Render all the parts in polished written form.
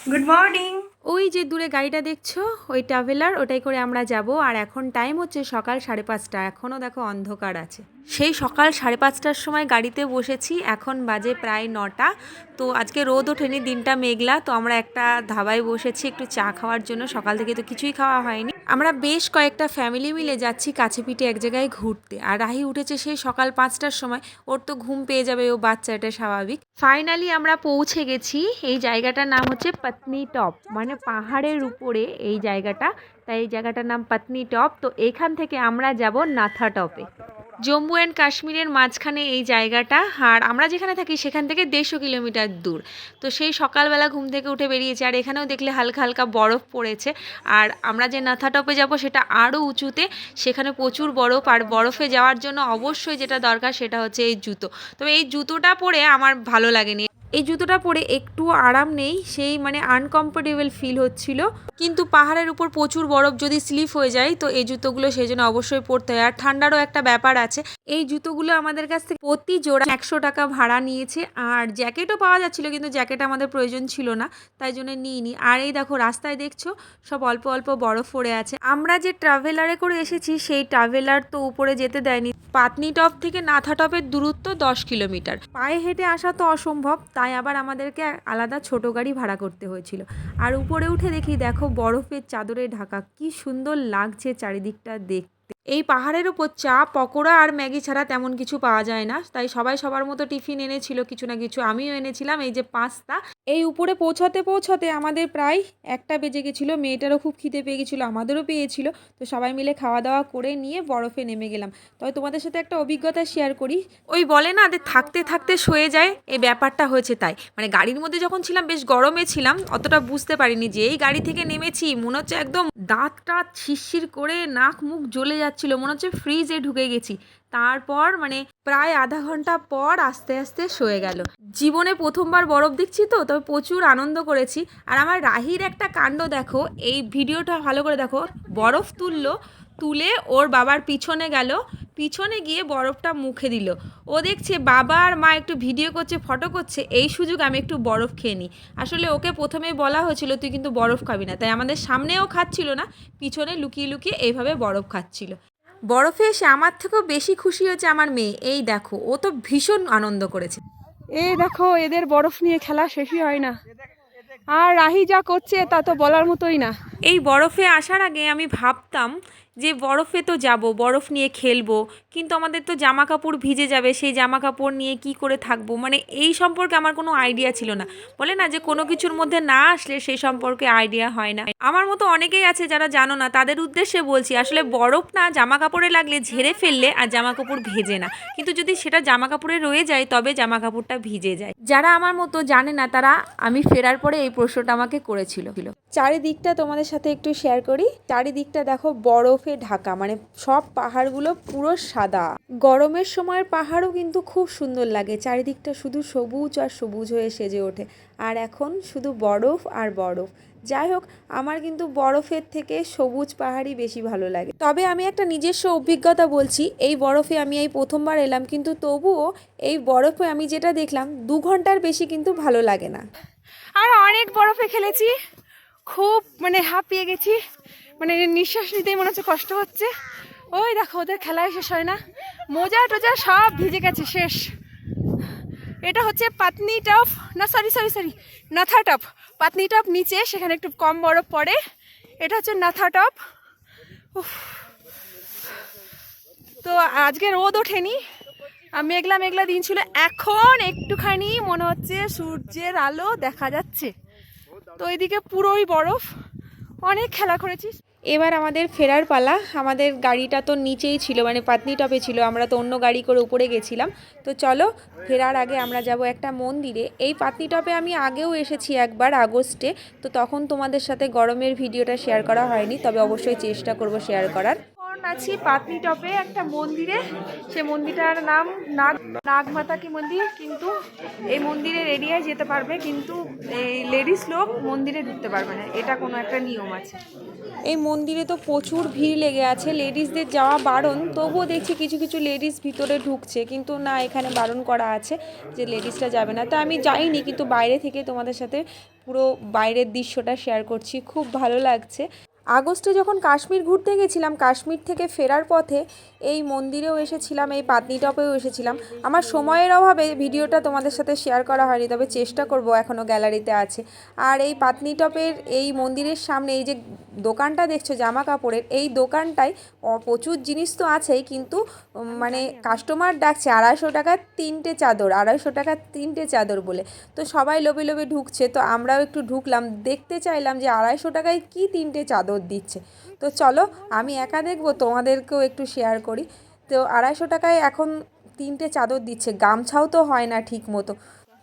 Good morning. ওই যে দূরে গাড়িটা দেখছো, ওই ট্রাভেলার, ওটাই করে আমরা যাব। আর এখন টাইম হচ্ছে সকাল 5:30, এখনও দেখো অন্ধকার আছে। সেই সকাল 5:30টার সময় গাড়িতে বসেছি, এখন বাজে প্রায় 9টা। তো আজকে রোদ ওঠেনি, দিনটা মেঘলা। তো আমরা একটা ধাবায় বসেছি একটু চা খাওয়ার জন্য, সকাল থেকে তো কিছুই খাওয়া হয়নি। আমরা বেশ কয়েকটা ফ্যামিলি মিলে যাচ্ছি কাছে পিঠে এক জায়গায় ঘুরতে। আর রাহি উঠেছে সেই সকাল 5টার সময়, ওর তো ঘুম পেয়ে যাবে, ও বাচ্চা, এটা স্বাভাবিক। ফাইনালি আমরা পৌঁছে গেছি। এই জায়গাটার নাম হচ্ছে পাতনি টপ, মানে পাহাড়ের উপরে এই জায়গাটা, তাই এই জায়গাটার নাম পাতনি টপ। তো এখান থেকে আমরা যাব নাথা টপে। জম্মু অ্যান্ড কাশ্মীরের মাঝখানে এই জায়গাটা, আর আমরা যেখানে থাকি সেখান থেকে 150 কিলোমিটার দূর। তো সেই সকালবেলা ঘুম থেকে উঠে বেরিয়েছি, আর এখানেও দেখলে হালকা হালকা বরফ পড়েছে। আর আমরা যে নাথা টপে যাব সেটা আরও উঁচুতে, সেখানে প্রচুর বরফ। আর বরফে যাওয়ার জন্য অবশ্যই যেটা দরকার সেটা হচ্ছে এই জুতো। তবে এই জুতোটা পরে আমার ভালো লাগেনি, এই জুতোটা পরে একটু আরাম নেই, সেই মানে আনকমফোর্টেবল ফিল হচ্ছিল। কিন্তু পাহাড়ের উপর প্রচুর বরফ, যদি স্লিপ হয়ে যায় তো এই জুতোগুলো সেই জন্য অবশ্যই পরতে হয়। আর ঠান্ডারও একটা ব্যাপার আছে। এই জুতোগুলো আমাদের কাছ থেকে প্রতি জোড়া 100 টাকা ভাড়া নিয়েছে। আর জ্যাকেটও পাওয়া যাচ্ছিল, কিন্তু জ্যাকেট আমাদের প্রয়োজন ছিল না, তাই জন্য নিইনি। আর এই দেখো রাস্তায় দেখছো সব অল্প অল্প বরফ পড়ে আছে। আমরা যে ট্রাভেলারে করে এসেছি সেই ট্রাভেলার তো উপরে যেতে দেয়নি। পাতনি টপ থেকে নাথা টপের দূরত্ব 10 কিলোমিটার, পায়ে হেঁটে আসা তো অসম্ভব, তাই আবার আমাদেরকে আলাদা ছোট গাড়ি ভাড়া করতে হয়েছিল। আর উপরে উঠে দেখি, দেখো বরফের চাদরে ঢাকা, কি সুন্দর লাগছে চারিদিকটা দেখতে। এই পাহাড়ের উপর চা, পকোড়া আর ম্যাগি ছাড়া তেমন কিছু পাওয়া যায় না, তাই সবাই সবার মতো টিফিন এনেছিল কিছু না কিছু। আমিও এনেছিলাম এই যে পাস্তা। এই উপরে পৌঁছাতে পৌঁছাতে আমাদের প্রায় 1টা বেজে গেছিলো। মেয়েটারও খুব খিদে পেয়ে গেছিলো, আমাদেরও পেয়েছিল। তো সবাই মিলে খাওয়া দাওয়া করে নিয়ে বরফে নেমে গেলাম। তবে তোমাদের সাথে একটা অভিজ্ঞতা শেয়ার করি। ওই বলে না যে থাকতে থাকতে সয়ে যায়, এই ব্যাপারটা হয়েছে তাই। মানে গাড়ির মধ্যে যখন ছিলাম বেশ গরমে ছিলাম, অতটা বুঝতে পারিনি। যে এই গাড়ি থেকে নেমেছি মনে হচ্ছে একদম দাঁত টাত শিরশির করে নাক মুখ জ্বলে যাচ্ছিল, মনে হচ্ছে ফ্রিজে ঢুকে গেছি। তারপর মানে প্রায় আধা ঘন্টা পর আস্তে আস্তে সয়ে গেল। জীবনে প্রথমবার বরফ দেখছি, তো তবে প্রচুর আনন্দ করেছি। আর আমার রাহির একটা কাণ্ড দেখো, এই ভিডিওটা ভালো করে দেখো। বরফ তুলে ওর বাবার পিছনে গেল, পিছনে গিয়ে বরফটা মুখে দিল। ও দেখছে বাবা আর মা একটু ভিডিও করছে, ফটো করছে, এই সুযোগ আমি একটু বরফ খেয়ে নিই। আসলে ওকে প্রথমেই বলা হয়েছিল তুই কিন্তু বরফ খাবি না, তাই আমাদের সামনেও খাচ্ছিল না, পিছনে লুকিয়ে লুকিয়ে এইভাবে বরফ খাচ্ছিল। বরফে এসে আমার থেকেও বেশি খুশি হয়েছে আমার মেয়ে। এই দেখো, ও তো ভীষণ আনন্দ করেছে। এই দেখো এদের বরফ নিয়ে খেলা শেষই হয় না, আর রাহি যা করছে তা তো বলার মতোই না। এই বরফে আসার আগে আমি ভাবতাম যে বরফে তো যাব, বরফ নিয়ে খেলবো, কিন্তু আমাদের তো জামা কাপড় ভিজে যাবে, সেই জামা কাপড় নিয়ে কি করে থাকবো, মানে এই সম্পর্কে আমার কোনো আইডিয়া ছিল না। বলে না যে কোনো কিছুর মধ্যে না আসলে সেই সম্পর্কে আইডিয়া হয় না। আমার মতো অনেকেই আছে যারা জানো না, তাদের উদ্দেশ্যে বলছি, আসলে বরফ না জামা কাপড়ে লাগলে ঝেড়ে ফেললে আর জামা কাপড় ভেজে না, কিন্তু যদি সেটা জামা কাপড়ে রয়ে যায় তবে জামা কাপড়টা ভিজে যায়। যারা আমার মতো জানে না তারা আমি ফেরার পরে এই প্রশ্নটা আমাকে করেছিল। চারিদিকটা তোমাদের সাথে একটু শেয়ার করি। চারিদিকটা দেখো বরফে ঢাকা, মানে সব পাহাড়গুলো পুরো সাদা। গরমের সময়ের পাহাড়ও কিন্তু খুব সুন্দর লাগে, চারিদিকটা শুধু সবুজ আর সবুজ হয়ে সেজে ওঠে। আর এখন শুধু বরফ আর বরফ। যাই হোক, আমার কিন্তু বরফের থেকে সবুজ পাহাড়ই বেশি ভালো লাগে। তবে আমি একটা নিজস্ব অভিজ্ঞতা বলছি, এই বরফে আমি এই প্রথমবার এলাম, কিন্তু তবুও এই বরফে আমি যেটা দেখলাম 2 ঘন্টার বেশি কিন্তু ভালো লাগে না। আর অনেক বরফে খেলেছি, খুব মানে হাঁপিয়ে গেছি, মানে নিঃশ্বাস নিতেই মনে হচ্ছে কষ্ট হচ্ছে। ওই দেখো ওদের খেলায় শেষ হয় না, মোজা টোজা সব ভিজে গেছে শেষ। এটা হচ্ছে পাতনি টপ, না সরি সরি সরি নাথা টপ। পাতনি টপ নিচে, সেখানে একটু কম বরফ পড়ে। এটা হচ্ছে নাথা টপ। তো আজকে রোদ ওঠেনি, মেঘলা মেঘলা দিন ছিল, এখন একটুখানি মনে হচ্ছে সূর্যের আলো দেখা যাচ্ছে। তো এইদিকে পুরোই বরফ, অনেক খেলা করেছিস। এবার আমাদের ফেরার পালা। আমাদের গাড়িটা তো নিচেই ছিল, মানে পাতনি টপে ছিল, আমরা তো অন্য গাড়ি করে উপরে গেছিলাম। তো চলো, ফেরার আগে আমরা যাব একটা মন্দিরে। এই পাতনি টপে আমি আগেও এসেছি একবার আগস্টে, তো তখন তোমাদের সাথে গরমের ভিডিওটা শেয়ার করা হয়নি, তবে অবশ্যই চেষ্টা করব শেয়ার করার। আছি পাতনি টপে একটা মন্দিরে, সে মন্দিরটার নাম নাগমাতা কি মন্দির। কিন্তু এই মন্দিরের এরিয়ায় যেতে পারবে, কিন্তু এই লেডিস লোক মন্দিরে ঢুকতে পারবে না, এটা কোনো একটা নিয়ম আছে। এই মন্দিরে তো প্রচুর ভিড় লেগে আছে, লেডিসদের যাওয়া বারণ, তবুও দেখছি কিছু কিছু লেডিস ভিতরে ঢুকছে, কিন্তু না, এখানে বারণ করা আছে যে লেডিসরা যাবে না। তা আমি যাইনি, কিন্তু বাইরে থেকে তোমাদের সাথে পুরো বাইরের দৃশ্যটা শেয়ার করছি, খুব ভালো লাগছে। আগস্টে যখন কাশ্মীর ঘুরতে গেছিলাম, কাশ্মীর থেকে ফেরার পথে এই মন্দিরেও এসেছিলাম, এই পাতনিটপেও এসেছিলাম। আমার সময়ের অভাবে ভিডিওটা তোমাদের সাথে শেয়ার করা হয়নি, তবে চেষ্টা করব, এখনও গ্যালারিতে আছে। আর এই পাতনিটপের এই মন্দিরের সামনে এই যে দোকানটা দেখছো জামা কাপড়ের, এই দোকানটায় প্রচুর জিনিস তো আছেই, কিন্তু মানে কাস্টমার ডাকছে 250 টাকার 3টে চাদর, 250 টাকার 3টে চাদর বলে। তো সবাই লোভে লোভে ঢুকছে, তো আমরাও একটু ঢুকলাম, দেখতে চাইলাম যে 250 টাকায় কি 3টে চাদর দিচ্ছে। তো চলো আমি একা দেখবো, তোমাদেরকেও একটু শেয়ার করি। তো 250 টাকায় এখন 3টে চাদর দিচ্ছে, গামছাও তো হয় না ঠিক মতো।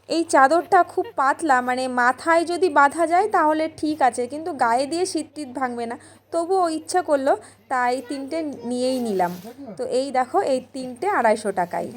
এই চাদরটা খুব পাতলা, মানে মাথায় যদি বাঁধা যায় তাহলে ঠিক আছে, কিন্তু গায়ে দিয়ে শীত টিত ভাঙবে না। তবুও ইচ্ছা করলো, তাই 3টে নিয়েই নিলাম। তো এই দেখো, এই 3টে 250 টাকায়।